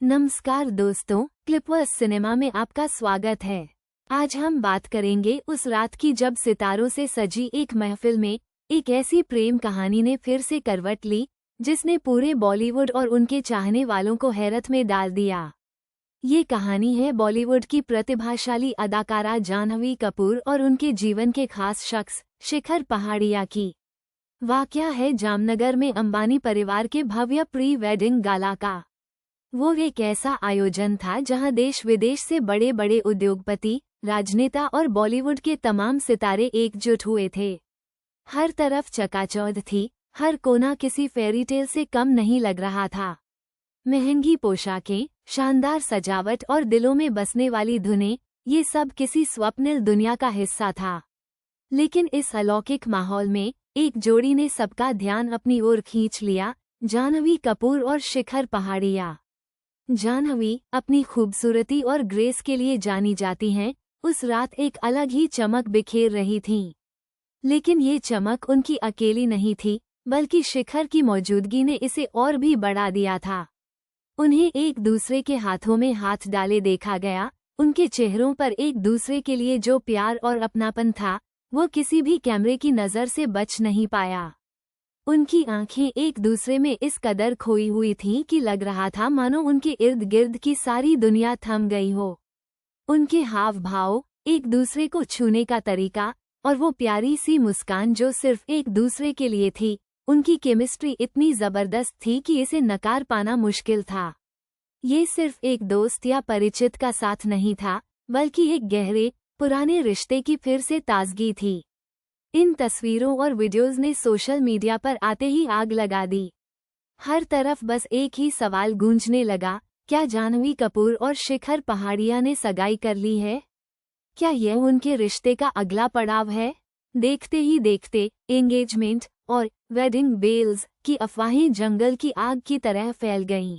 नमस्कार दोस्तों, क्लिपवर्स सिनेमा में आपका स्वागत है। आज हम बात करेंगे उस रात की जब सितारों से सजी एक महफिल में एक ऐसी प्रेम कहानी ने फिर से करवट ली जिसने पूरे बॉलीवुड और उनके चाहने वालों को हैरत में डाल दिया। ये कहानी है बॉलीवुड की प्रतिभाशाली अदाकारा जाह्नवी कपूर और उनके जीवन के खास शख्स शिखर पहाड़िया की। वाकया है जामनगर में अंबानी परिवार के भव्य प्री वेडिंग गाला का। वो एक ऐसा आयोजन था जहां देश विदेश से बड़े बड़े उद्योगपति, राजनेता और बॉलीवुड के तमाम सितारे एकजुट हुए थे। हर तरफ चकाचौंध थी, हर कोना किसी फेरीटेल से कम नहीं लग रहा था। महंगी पोशाकें, शानदार सजावट और दिलों में बसने वाली धुनें, ये सब किसी स्वप्निल दुनिया का हिस्सा था। लेकिन इस अलौकिक माहौल में एक जोड़ी ने सबका ध्यान अपनी ओर खींच लिया, जाह्नवी कपूर और शिखर पहाड़िया। जाह्नवी अपनी खूबसूरती और ग्रेस के लिए जानी जाती हैं, उस रात एक अलग ही चमक बिखेर रही थीं। लेकिन ये चमक उनकी अकेली नहीं थी, बल्कि शिखर की मौजूदगी ने इसे और भी बढ़ा दिया था। उन्हें एक दूसरे के हाथों में हाथ डाले देखा गया, उनके चेहरों पर एक दूसरे के लिए जो प्यार और अपनापन था, वो किसी भी कैमरे की नज़र से बच नहीं पाया। उनकी आंखें एक दूसरे में इस कदर खोई हुई थीं कि लग रहा था मानो उनके इर्द गिर्द की सारी दुनिया थम गई हो। उनके हाव भाव, एक दूसरे को छूने का तरीका और वो प्यारी सी मुस्कान जो सिर्फ एक दूसरे के लिए थी, उनकी केमिस्ट्री इतनी जबरदस्त थी कि इसे नकार पाना मुश्किल था। ये सिर्फ एक दोस्त या परिचित का साथ नहीं था, बल्कि एक गहरे, पुराने रिश्ते की फिर से ताजगी थी। इन तस्वीरों और वीडियोज़ ने सोशल मीडिया पर आते ही आग लगा दी। हर तरफ बस एक ही सवाल गूंजने लगा, क्या जाह्नवी कपूर और शिखर पहाड़िया ने सगाई कर ली है? क्या यह उनके रिश्ते का अगला पड़ाव है? देखते ही देखते एंगेजमेंट और वेडिंग बेल्स की अफवाहें जंगल की आग की तरह फैल गईं।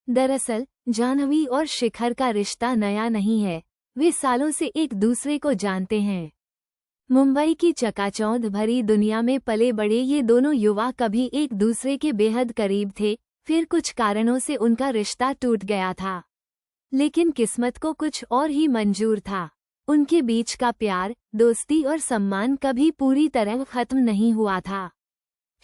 दरअसल जाह्नवी और शिखर का रिश्ता नया नहीं है, वे सालों से एक दूसरे को जानते हैं। मुंबई की चकाचौंध भरी दुनिया में पले बड़े ये दोनों युवा कभी एक दूसरे के बेहद करीब थे, फिर कुछ कारणों से उनका रिश्ता टूट गया था। लेकिन किस्मत को कुछ और ही मंजूर था। उनके बीच का प्यार, दोस्ती और सम्मान कभी पूरी तरह खत्म नहीं हुआ था।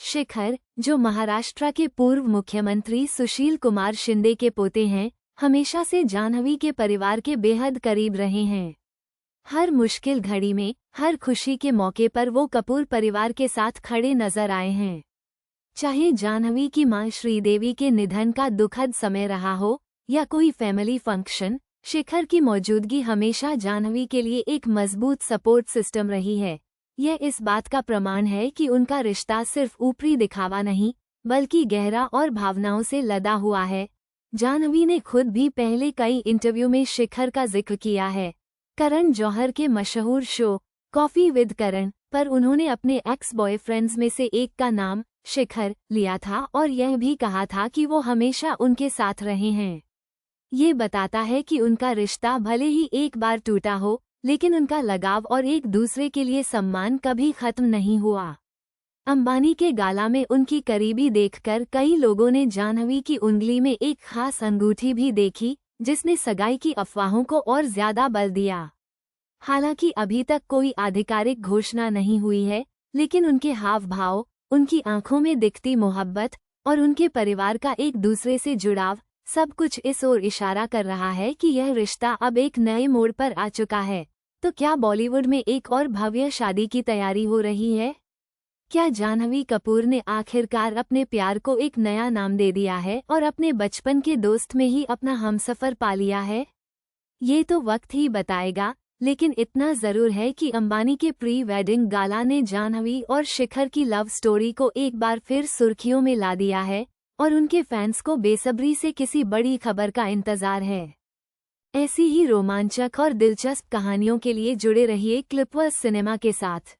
शिखर, जो महाराष्ट्र के पूर्व मुख्यमंत्री सुशील कुमार शिंदे के पोते हैं, हमेशा से जाह्नवी के परिवार के बेहद करीब रहे हैं। हर मुश्किल घड़ी में, हर खुशी के मौके पर वो कपूर परिवार के साथ खड़े नजर आए हैं। चाहे जाह्नवी की मां श्रीदेवी के निधन का दुखद समय रहा हो या कोई फैमिली फंक्शन, शिखर की मौजूदगी हमेशा जाह्नवी के लिए एक मजबूत सपोर्ट सिस्टम रही है। यह इस बात का प्रमाण है कि उनका रिश्ता सिर्फ ऊपरी दिखावा नहीं, बल्कि गहरा और भावनाओं से लदा हुआ है। जाह्नवी ने खुद भी पहले कई इंटरव्यू में शिखर का जिक्र किया है। करण जौहर के मशहूर शो कॉफी विद करण पर उन्होंने अपने एक्स बॉयफ्रेंड्स में से एक का नाम शिखर लिया था और यह भी कहा था कि वो हमेशा उनके साथ रहे हैं। ये बताता है कि उनका रिश्ता भले ही एक बार टूटा हो, लेकिन उनका लगाव और एक दूसरे के लिए सम्मान कभी खत्म नहीं हुआ। अंबानी के गाला में उनकी करीबी देखकर कई लोगों ने जाह्नवी की उंगली में एक खास अंगूठी भी देखी, जिसने सगाई की अफवाहों को और ज्यादा बल दिया। हालांकि अभी तक कोई आधिकारिक घोषणा नहीं हुई है, लेकिन उनके हाव भाव, उनकी आंखों में दिखती मोहब्बत और उनके परिवार का एक दूसरे से जुड़ाव, सब कुछ इस ओर इशारा कर रहा है कि यह रिश्ता अब एक नए मोड़ पर आ चुका है। तो क्या बॉलीवुड में एक और भव्य शादी की तैयारी हो रही है? क्या जाह्नवी कपूर ने आखिरकार अपने प्यार को एक नया नाम दे दिया है और अपने बचपन के दोस्त में ही अपना हमसफर पा लिया है? ये तो वक्त ही बताएगा, लेकिन इतना जरूर है कि अंबानी के प्री वेडिंग गाला ने जाह्नवी और शिखर की लव स्टोरी को एक बार फिर सुर्खियों में ला दिया है और उनके फैंस को बेसब्री से किसी बड़ी खबर का इंतजार है। ऐसी ही रोमांचक और दिलचस्प कहानियों के लिए जुड़े रहिए क्लिपवर्स सिनेमा के साथ।